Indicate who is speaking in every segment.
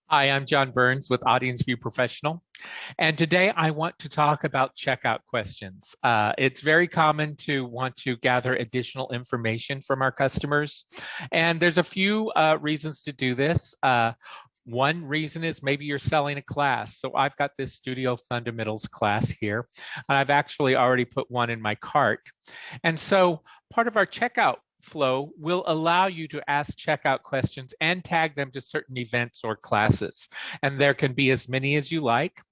Speaker 1: Hi, I'm John Burns with AudienceView Professional, and today I want to talk about checkout questions. It's very common to want to gather additional information from our customers, and there's a few reasons to do this. One reason is maybe you're selling a class. So I've got this Studio Fundamentals class here, and I've actually already put one in my cart. And so part of our checkout flow will allow you to ask checkout questions and tag them to certain events or classes. And there can be as many as you like.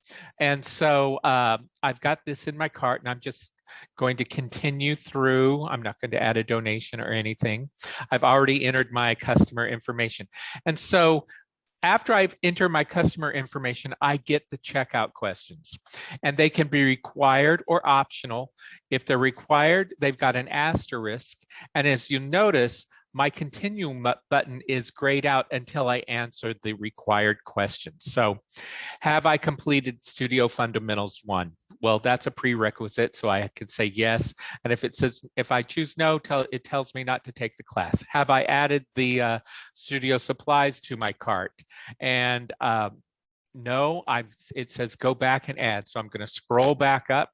Speaker 1: And so I've got this in my cart and I'm just going to continue through. I'm not going to add a donation or anything. I've already entered my customer information. And so after I've entered my customer information, I get the checkout questions, and they can be required or optional. If they're required, they've got an asterisk. And as you notice, my continue button is grayed out until I answer the required questions. So have I completed Studio Fundamentals 1? Well, that's a prerequisite, so I can say yes. And if it says, if I choose no, it tells me not to take the class. Have I added the studio supplies to my cart? And no, it says go back and add. So I'm going to scroll back up.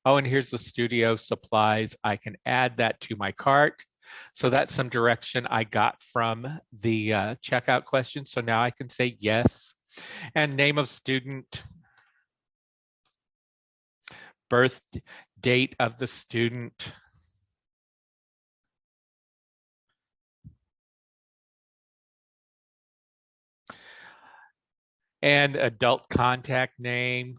Speaker 1: Oh, and here's the studio supplies. I can add that to my cart. So that's some direction I got from the checkout question. So now I can say yes. And name of student, birth date of the student, and adult contact name.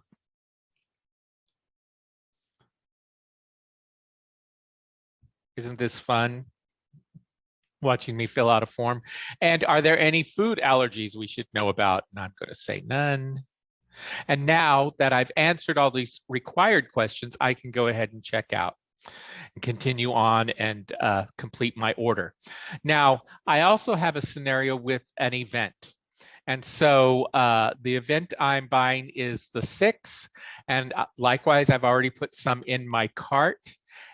Speaker 1: Isn't this fun? Watching me fill out a form. And are there any food allergies we should know about? And I'm going to say none. And now that I've answered all these required questions, I can go ahead and check out and continue on and complete my order. Now, I also have a scenario with an event. And so the event I'm buying is the 6th. And likewise, I've already put some in my cart.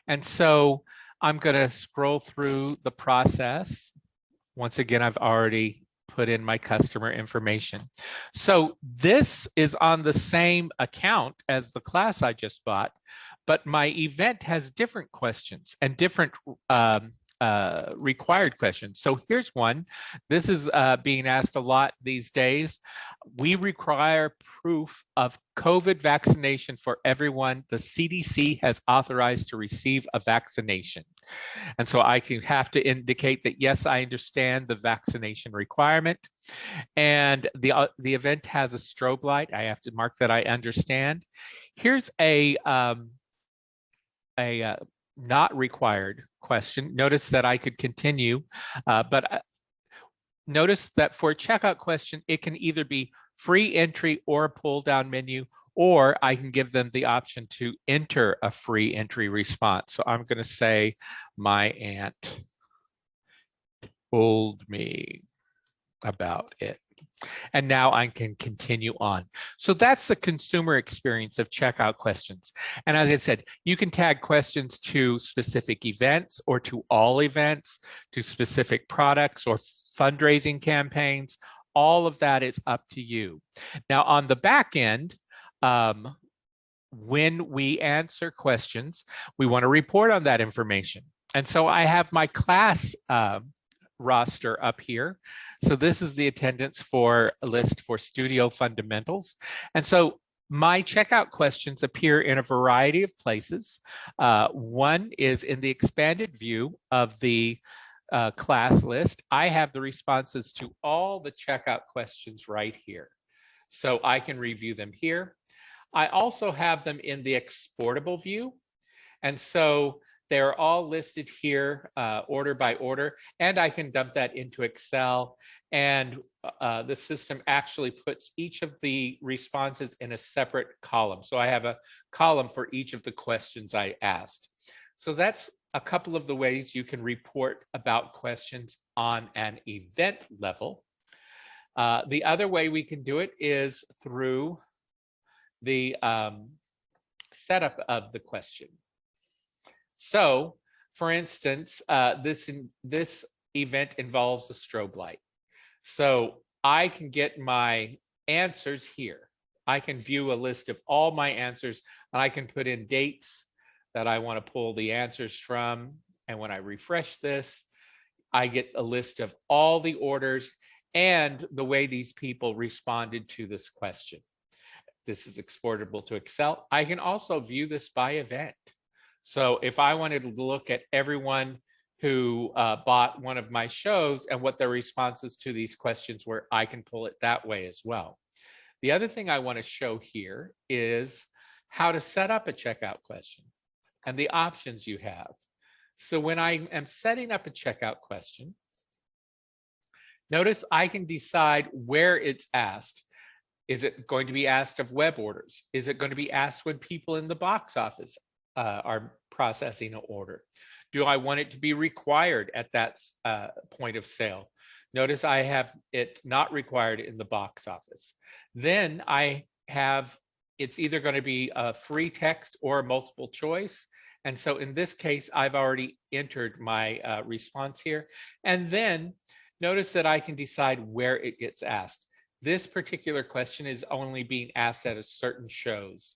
Speaker 1: And so I'm going to scroll through the process. Once again, I've already put in my customer information. So this is on the same account as the class I just bought, but my event has different questions and different required questions. So here's one. This is being asked a lot these days. We require proof of COVID vaccination for everyone the CDC has authorized to receive a vaccination. And so I can have to indicate that, yes, I understand the vaccination requirement. And the event has a strobe light. I have to mark that I understand. Here's a not required question. Notice that I could continue, but notice that for a checkout question, it can either be free entry or a pull down menu, or I can give them the option to enter a free entry response. So I'm going to say, my aunt told me about it. And now I can continue on. So that's the consumer experience of checkout questions. And as I said, you can tag questions to specific events or to all events, to specific products or fundraising campaigns. All of that is up to you. Now on the back end, when we answer questions, we want to report on that information. And so I have my class roster up here. So this is the attendance for a list for Studio Fundamentals. And so my checkout questions appear in a variety of places. One is in the expanded view of the class list. I have the responses to all the checkout questions right here. So I can review them here. I also have them in the exportable view. And so they're all listed here order by order, and I can dump that into Excel. And the system actually puts each of the responses in a separate column. So I have a column for each of the questions I asked. So that's a couple of the ways you can report about questions on an event level. The other way we can do it is through the setup of the question. So, for instance, this event involves a strobe light. So I can get my answers here. I can view a list of all my answers, and I can put in dates that I want to pull the answers from. And when I refresh this, I get a list of all the orders and the way these people responded to this question. This is exportable to Excel. I can also view this by event. So if I wanted to look at everyone who bought one of my shows and what their responses to these questions were, I can pull it that way as well. The other thing I want to show here is how to set up a checkout question and the options you have. So when I am setting up a checkout question, notice I can decide where it's asked. Is it going to be asked of web orders? Is it going to be asked when people in the box office are processing an order? Do I want it to be required at that point of sale? Notice I have it not required in the box office. Then I have, it's either going to be a free text or a multiple choice. And so in this case, I've already entered my response here. And then notice that I can decide where it gets asked. This particular question is only being asked at a certain shows.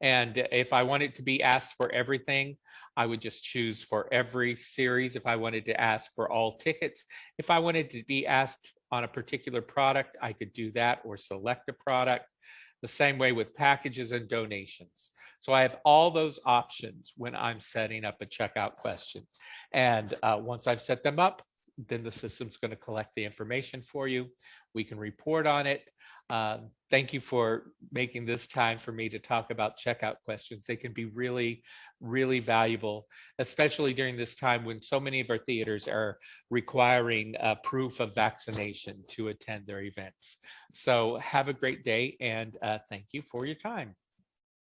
Speaker 1: And if I want it to be asked for everything, I would just choose for every series. If I wanted to ask for all tickets, if I wanted to be asked on a particular product, I could do that or select a product. The same way with packages and donations. So I have all those options when I'm setting up a checkout question. And once I've set them up, then the system's going to collect the information for you. We can report on it. Thank you for making this time for me to talk about checkout questions. They can be really, really valuable, especially during this time when so many of our theaters are requiring proof of vaccination to attend their events. So have a great day, and thank you for your time.